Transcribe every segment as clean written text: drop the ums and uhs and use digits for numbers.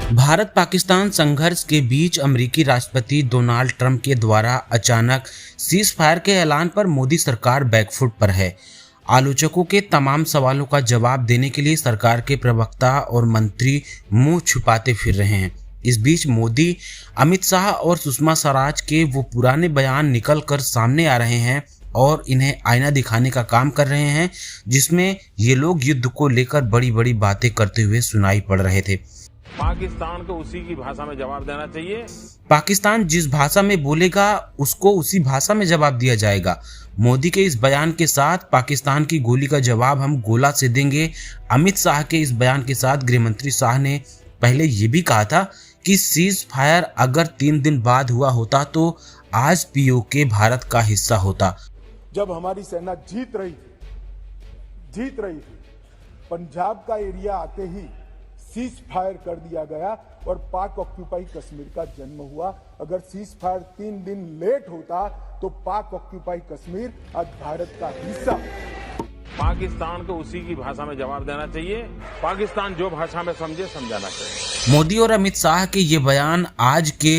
भारत पाकिस्तान संघर्ष के बीच अमेरिकी राष्ट्रपति डोनाल्ड ट्रंप के द्वारा अचानक सीज फायर के ऐलान पर मोदी सरकार बैकफुट पर है। आलोचकों के तमाम सवालों का जवाब देने के लिए सरकार के प्रवक्ता और मंत्री मुंह छुपाते फिर रहे हैं। इस बीच मोदी, अमित शाह और सुषमा स्वराज के वो पुराने बयान निकल कर सामने आ रहे हैं और इन्हें आईना दिखाने का काम कर रहे हैं, जिसमें ये लोग युद्ध को लेकर बड़ी बड़ी बातें करते हुए सुनाई पड़ रहे थे। पाकिस्तान को उसी की भाषा में जवाब देना चाहिए। पाकिस्तान जिस भाषा में बोलेगा उसको उसी भाषा में जवाब दिया जाएगा। मोदी के इस बयान के साथ पाकिस्तान की गोली का जवाब हम गोला से देंगे। अमित शाह के इस बयान के साथ गृहमंत्री शाह ने पहले ये भी कहा था कि सीज फायर अगर 3 दिन बाद हुआ होता तो आज पीओके भारत का हिस्सा होता। जब हमारी सेना जीत रही थी, पंजाब का एरिया आते ही सीज फायर कर दिया गया और पाक ऑक्यूपाई कश्मीर का जन्म हुआ। अगर सीज फायर 3 दिन लेट होता तो पाक ऑक्यूपाई कश्मीर आज भारत का हिस्सा। पाकिस्तान को उसी की भाषा में जवाब देना चाहिए। पाकिस्तान जो भाषा में समझे समझाना चाहिए। मोदी और अमित शाह के ये बयान आज के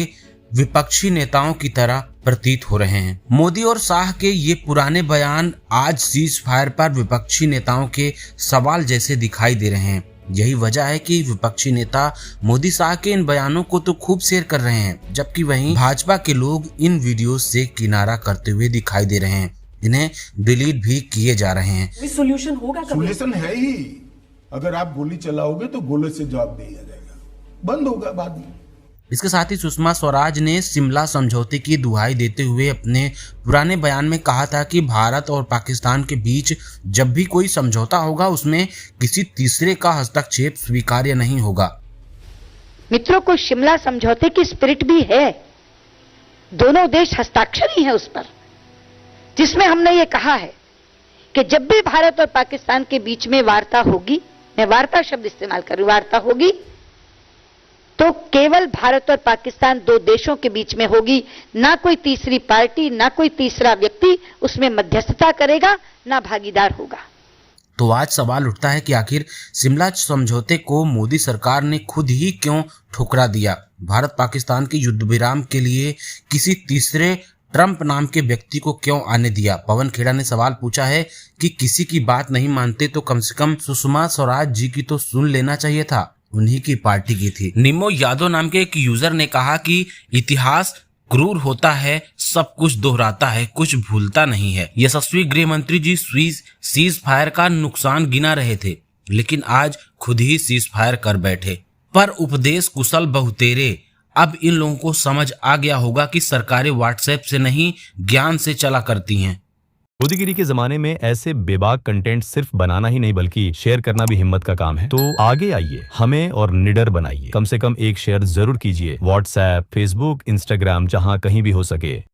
विपक्षी नेताओं की तरह प्रतीत हो रहे हैं। मोदी और शाह के ये पुराने बयान आज सीज फायर पर विपक्षी नेताओं के सवाल जैसे दिखाई दे रहे हैं। यही वजह है कि विपक्षी नेता मोदी शाह के इन बयानों को तो खूब शेयर कर रहे हैं, जबकि वहीं भाजपा के लोग इन वीडियो से किनारा करते हुए दिखाई दे रहे हैं। इन्हें डिलीट भी किए जा रहे हैं। सोल्यूशन होगा? सोल्यूशन है ही। अगर आप गोली चलाओगे तो गोले से जवाब दिया जाएगा, बंद होगा बाद में। इसके साथ ही सुषमा स्वराज ने शिमला समझौते की दुहाई देते हुए अपने पुराने बयान में कहा था कि भारत और पाकिस्तान के बीच जब भी कोई समझौता होगा उसमें किसी तीसरे का हस्तक्षेप स्वीकार्य नहीं होगा। मित्रों को शिमला समझौते की स्पिरिट भी है, दोनों देश हस्ताक्षर ही है उस पर, जिसमें हमने ये कहा है कि जब भी भारत और पाकिस्तान के बीच में वार्ता होगी, मैं वार्ता शब्द इस्तेमाल कर रही हूं, वार्ता होगी तो केवल भारत और पाकिस्तान 2 देशों के बीच में होगी, ना कोई तीसरी पार्टी, ना कोई तीसरा व्यक्ति उसमें मध्यस्थता करेगा, ना भागीदार होगा। तो आज सवाल उठता है कि आखिर शिमला समझौते को मोदी सरकार ने खुद ही क्यों ठुकरा दिया। भारत पाकिस्तान के युद्ध विराम के लिए किसी तीसरे ट्रंप नाम के व्यक्ति को क्यों आने दिया। पवन खेड़ा ने सवाल पूछा है कि किसी की बात नहीं मानते तो कम से कम सुषमा स्वराज जी की तो सुन लेना चाहिए था, उन्हीं की पार्टी की थी। निमो यादव नाम के एक यूजर ने कहा कि इतिहास क्रूर होता है, सब कुछ दोहराता है, कुछ भूलता नहीं है। यशस्वी गृह मंत्री जी सीज फायर का नुकसान गिना रहे थे, लेकिन आज खुद ही सीज फायर कर बैठे। पर उपदेश कुशल बहुतेरे। अब इन लोगों को समझ आ गया होगा कि सरकारें व्हाट्सएप से नहीं ज्ञान से चला करती हैं। मोदीगिरी के जमाने में ऐसे बेबाक कंटेंट सिर्फ बनाना ही नहीं बल्कि शेयर करना भी हिम्मत का काम है। तो आगे आइए, हमें और निडर बनाइए। कम से कम एक शेयर जरूर कीजिए। व्हाट्सएप, फेसबुक, इंस्टाग्राम, जहां कहीं भी हो सके।